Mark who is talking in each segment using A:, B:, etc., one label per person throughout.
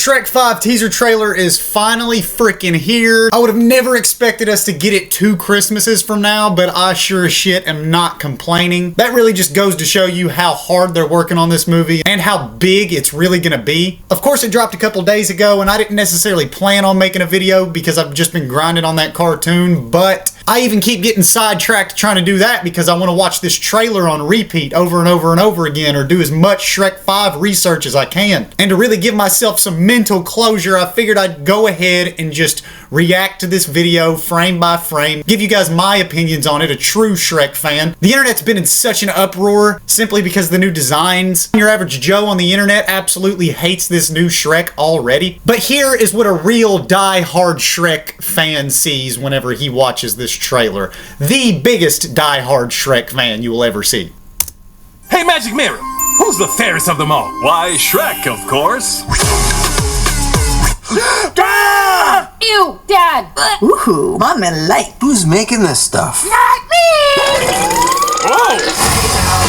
A: Shrek 5 teaser trailer is finally freaking here. I would have never expected us to get it 2 Christmases from now, but I sure as shit am not complaining. That really just goes to show you how hard they're working on this movie and how big it's really gonna be. Of course, it dropped a couple days ago and I didn't necessarily plan on making a video because I've just been grinding on that cartoon, but I even keep getting sidetracked trying to do that because I want to watch this trailer on repeat over and over and over again, or do as much Shrek 5 research as I can. And to really give myself some mental closure, I figured I'd go ahead and just react to this video frame by frame, give you guys my opinions on it, a true Shrek fan. The internet's been in such an uproar simply because of the new designs. Your average Joe on the internet absolutely hates this new Shrek already. But here is what a real die-hard Shrek fan sees whenever he watches this trailer. The biggest die-hard Shrek fan you will ever see.
B: Hey, Magic Mirror, who's the fairest of them all?
C: Why, Shrek, of course.
B: Ah!
D: Ew, Dad!
E: Ooh, Mom and Light. Who's making this stuff?
D: Not me!
C: Whoa!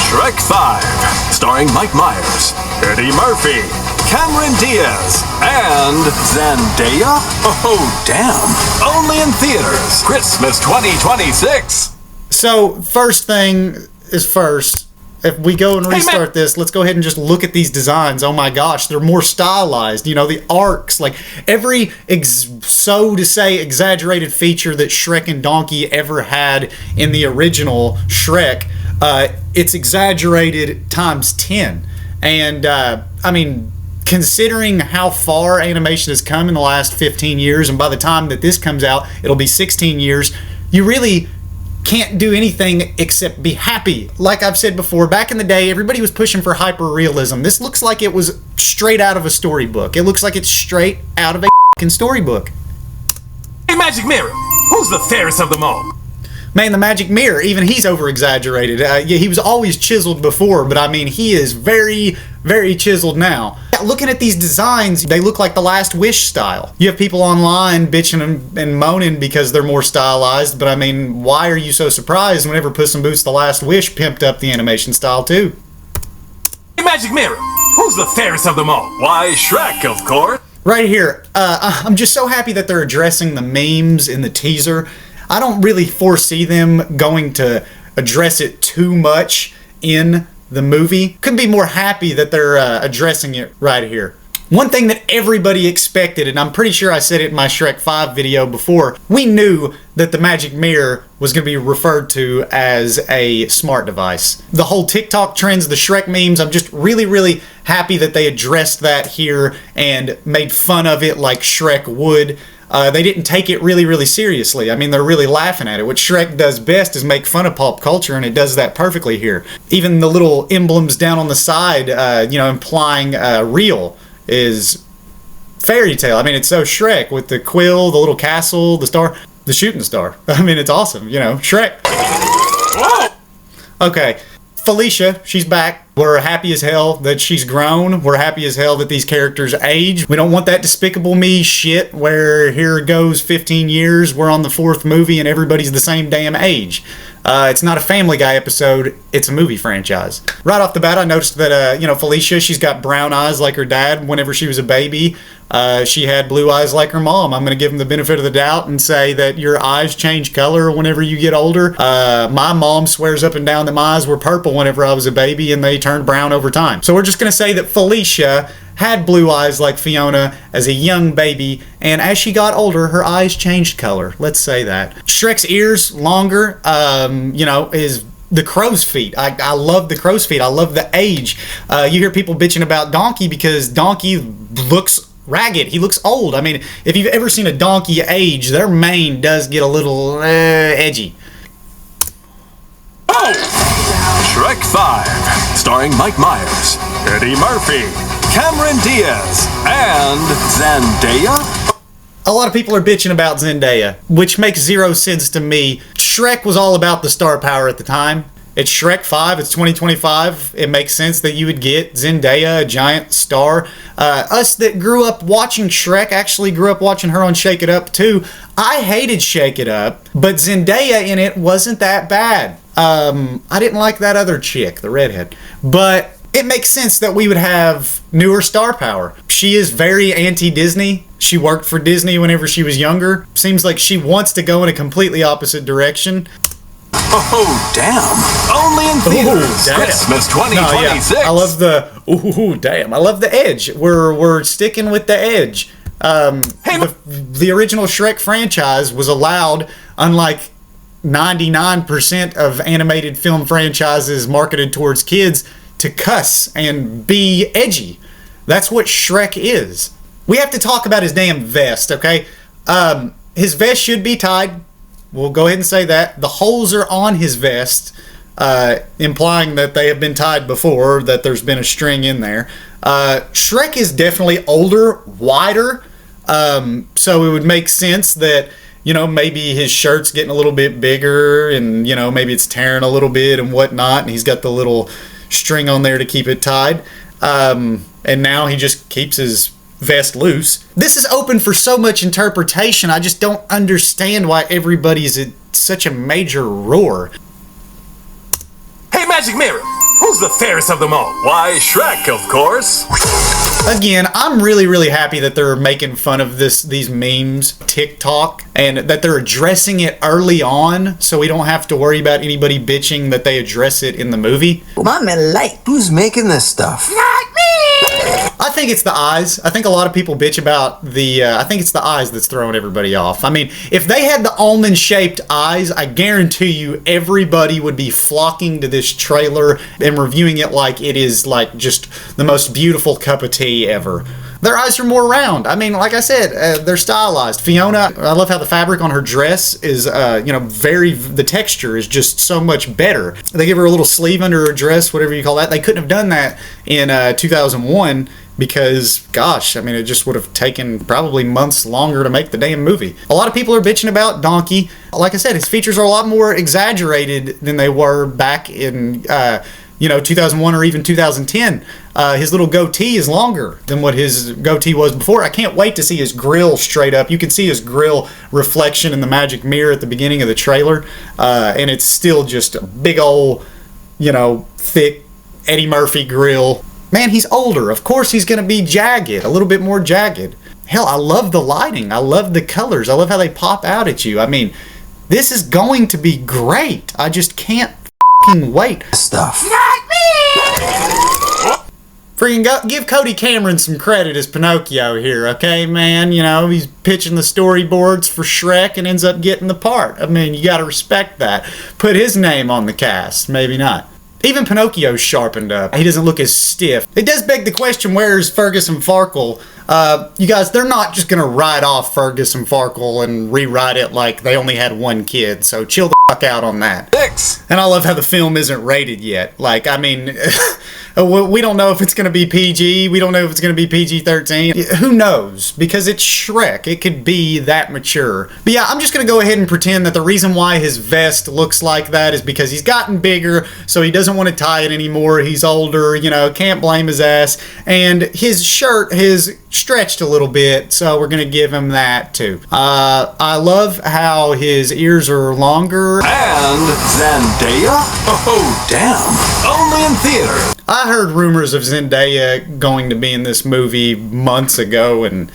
C: Shrek 5, starring Mike Myers, Eddie Murphy, Cameron Diaz, and Zendaya? Oh, damn. Only in theaters, Christmas 2026.
A: So, first thing is first. If we go and restart this, let's go ahead and just look at these designs. Oh my gosh, they're more stylized. You know, the arcs, like every, so to say, exaggerated feature that Shrek and Donkey ever had in the original Shrek, it's exaggerated times 10. And, I mean, considering how far animation has come in the last 15 years, and by the time that this comes out, it'll be 16 years, you really can't do anything except be happy. Like I've said before, back in the day, everybody was pushing for hyper-realism. This looks like it was straight out of a storybook. It looks like it's straight out of a f***ing storybook.
B: Hey, Magic Mirror, who's the fairest of them all?
A: Man, the Magic Mirror, even he's over-exaggerated. Yeah, he was always chiseled before, but I mean, he is very, very chiseled now. Looking at these designs, they look like the Last Wish style. You have people online bitching and moaning because they're more stylized, but I mean, why are you so surprised whenever Puss in Boots The Last Wish pimped up the animation style too?
B: Hey, Magic Mirror, who's the fairest of them all?
C: Why, Shrek, of course.
A: Right here, I'm just so happy that they're addressing the memes in the teaser. I don't really foresee them going to address it too much in the movie. Couldn't be more happy that they're addressing it right here. One thing that everybody expected, and I'm pretty sure I said it in my Shrek 5 video before, we knew that the Magic Mirror was going to be referred to as a smart device. The whole TikTok trends, the Shrek memes, I'm just really, really happy that they addressed that here and made fun of it like Shrek would. They didn't take it really, really seriously. I mean, they're really laughing at it. What Shrek does best is make fun of pop culture, and it does that perfectly here. Even the little emblems down on the side, you know, implying real is fairy tale. I mean, it's so Shrek with the quill, the little castle, the star, the shooting star. I mean, it's awesome, you know, Shrek. Whoa! Okay. Felicia, she's back. We're happy as hell that she's grown. We're happy as hell that these characters age. We don't want that Despicable Me shit where here goes 15 years, we're on the 4th movie and everybody's the same damn age. It's not a Family Guy episode, it's a movie franchise. Right off the bat, I noticed that, you know, Felicia, she's got brown eyes like her dad whenever she was a baby. She had blue eyes like her mom. I'm going to give him the benefit of the doubt and say that your eyes change color whenever you get older. My mom swears up and down that my eyes were purple whenever I was a baby and they turned brown over time. So we're just going to say that Felicia had blue eyes like Fiona as a young baby, and as she got older, her eyes changed color. Let's say that. Shrek's ears longer, you know, is the crow's feet. I love the crow's feet. I love the age. You hear people bitching about Donkey because Donkey looks ragged. He looks old. I mean, if you've ever seen a donkey age, their mane does get a little edgy.
C: Oh! Shrek 5, starring Mike Myers, Eddie Murphy, Cameron Diaz, and Zendaya?
A: A lot of people are bitching about Zendaya, which makes zero sense to me. Shrek was all about the star power at the time. It's Shrek 5, it's 2025. It makes sense that you would get Zendaya, a giant star. Us that grew up watching Shrek actually grew up watching her on Shake It Up too. I hated Shake It Up, but Zendaya in it wasn't that bad. I didn't like that other chick, the redhead. But it makes sense that we would have newer star power. She is very anti-Disney. She worked for Disney whenever she was younger. Seems like she wants to go in a completely opposite direction.
C: Oh, damn. Only in theaters. Christmas 2026.
A: No, yeah. I love the, ooh, damn. I love the edge. We're sticking with the edge. The original Shrek franchise was allowed, unlike 99% of animated film franchises marketed towards kids, to cuss and be edgy. That's what Shrek is. We have to talk about his damn vest, okay? His vest should be tied. We'll go ahead and say that. The holes are on his vest, implying that they have been tied before, that there's been a string in there. Shrek is definitely older, wider, so it would make sense that, maybe his shirt's getting a little bit bigger and, maybe it's tearing a little bit and whatnot, and he's got the little string on there to keep it tied. And now he just keeps his vest loose. This is open for so much interpretation. I just don't understand why everybody's at such a major roar.
B: Hey, Magic Mirror, who's the fairest of them all?
C: Why, Shrek, of course.
A: Again, I'm really, really happy that they're making fun of these memes, TikTok, and that they're addressing it early on, so we don't have to worry about anybody bitching that they address it in the movie.
E: Mom and Light, who's making this stuff?
B: Not me!
A: I think it's the eyes. I think a lot of people bitch about I think it's the eyes that's throwing everybody off. I mean, if they had the almond-shaped eyes, I guarantee you everybody would be flocking to this trailer and reviewing it like it is like just the most beautiful cup of tea ever. Their eyes are more round. I mean, like I said, they're stylized. Fiona, I love how the fabric on her dress is, the texture is just so much better. They give her a little sleeve under her dress, whatever you call that. They couldn't have done that in 2001 because, gosh, I mean, it just would have taken probably months longer to make the damn movie. A lot of people are bitching about Donkey. Like I said, his features are a lot more exaggerated than they were back in 2001 or even 2010. His little goatee is longer than what his goatee was before. I can't wait to see his grill straight up. You can see his grill reflection in the magic mirror at the beginning of the trailer, and it's still just a big old, thick Eddie Murphy grill. Man, he's older. Of course he's going to be jagged, a little bit more jagged. Hell, I love the lighting. I love the colors. I love how they pop out at you. I mean, this is going to be great. I just can't wait.
E: Stuff.
B: Not me!
A: Freaking give Cody Cameron some credit as Pinocchio here, okay, man? He's pitching the storyboards for Shrek and ends up getting the part. I mean, you gotta respect that. Put his name on the cast. Maybe not. Even Pinocchio's sharpened up. He doesn't look as stiff. It does beg the question, where's Fergus and Farkle? You guys, they're not just gonna write off Fergus and Farkle and rewrite it like they only had one kid, so chill the fuck out on that.
C: 6.
A: And I love how the film isn't rated yet. Like, I mean, we don't know if it's going to be PG. We don't know if it's going to be PG-13. Who knows? Because it's Shrek. It could be that mature. But yeah, I'm just going to go ahead and pretend that the reason why his vest looks like that is because he's gotten bigger, so he doesn't want to tie it anymore. He's older, can't blame his ass. And his shirt has stretched a little bit, so we're going to give him that too. I love how his ears are longer.
C: And Zendaya? Oh, damn. Only in theaters.
A: I heard rumors of Zendaya going to be in this movie months ago and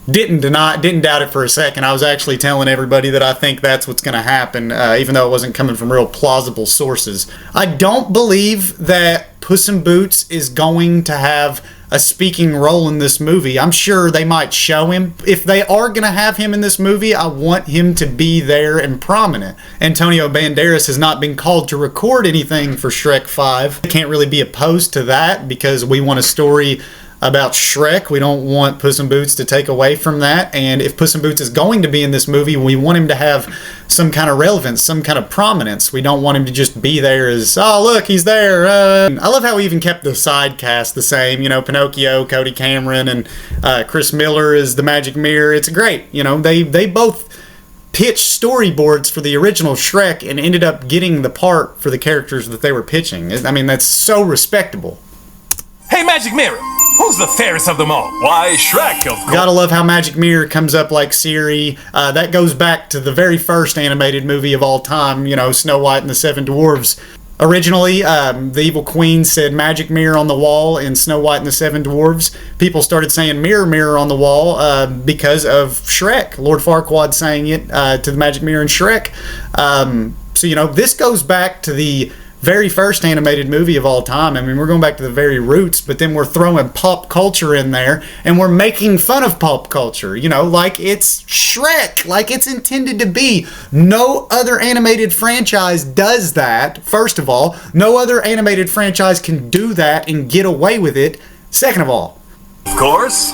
A: didn't doubt it for a second. I was actually telling everybody that I think that's what's going to happen, even though it wasn't coming from real plausible sources. I don't believe that Puss in Boots is going to have a speaking role in this movie. I'm sure they might show him. If they are going to have him in this movie, I want him to be there and prominent. Antonio Banderas has not been called to record anything for Shrek 5. Can't really be opposed to that because we want a story about Shrek. We don't want Puss in Boots to take away from that. And if Puss in Boots is going to be in this movie, we want him to have some kind of relevance, some kind of prominence. We don't want him to just be there as, oh, look, he's there. I love how we even kept the side cast the same. Pinocchio, Cody Cameron, and Chris Miller is the Magic Mirror. It's great. They both pitched storyboards for the original Shrek and ended up getting the part for the characters that they were pitching. I mean, that's so respectable.
B: Hey, Magic Mirror, who's the fairest of them all?
C: Why, Shrek, of course.
A: Gotta love how Magic Mirror comes up like Siri. That goes back to the very first animated movie of all time, Snow White and the Seven Dwarfs. Originally, the evil queen said magic mirror on the wall in Snow White and the Seven Dwarfs. People started saying mirror, mirror on the wall because of Shrek. Lord Farquaad saying it to the magic mirror in Shrek. So, you know, this goes back to the very first animated movie of all time. I mean, we're going back to the very roots, but then we're throwing pop culture in there, and we're making fun of pop culture, you know, like it's Shrek, like it's intended to be. No other animated franchise does that, first of all. No other animated franchise can do that and get away with it, second of all.
B: Of course.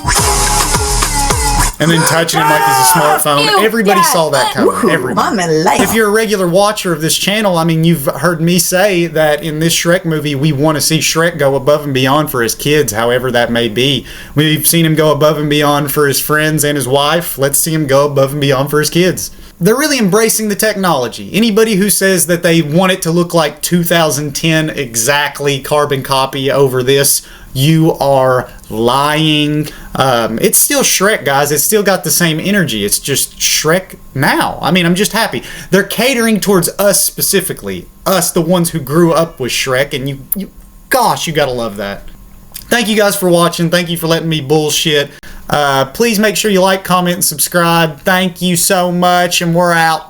A: And then touching him like he's a smartphone. Everybody saw that coming. Everyone. If you're a regular watcher of this channel, I mean, you've heard me say that in this Shrek movie, we want to see Shrek go above and beyond for his kids, however that may be. We've seen him go above and beyond for his friends and his wife. Let's see him go above and beyond for his kids. They're really embracing the technology. Anybody who says that they want it to look like 2010 exactly carbon copy over this, you are lying. It's still Shrek, guys. It's still got the same energy. It's just Shrek now. I mean, I'm just happy. They're catering towards us specifically. Us, the ones who grew up with Shrek. And you gosh, you gotta love that. Thank you guys for watching. Thank you for letting me bullshit. Please make sure you like, comment, and subscribe. Thank you so much, and we're out.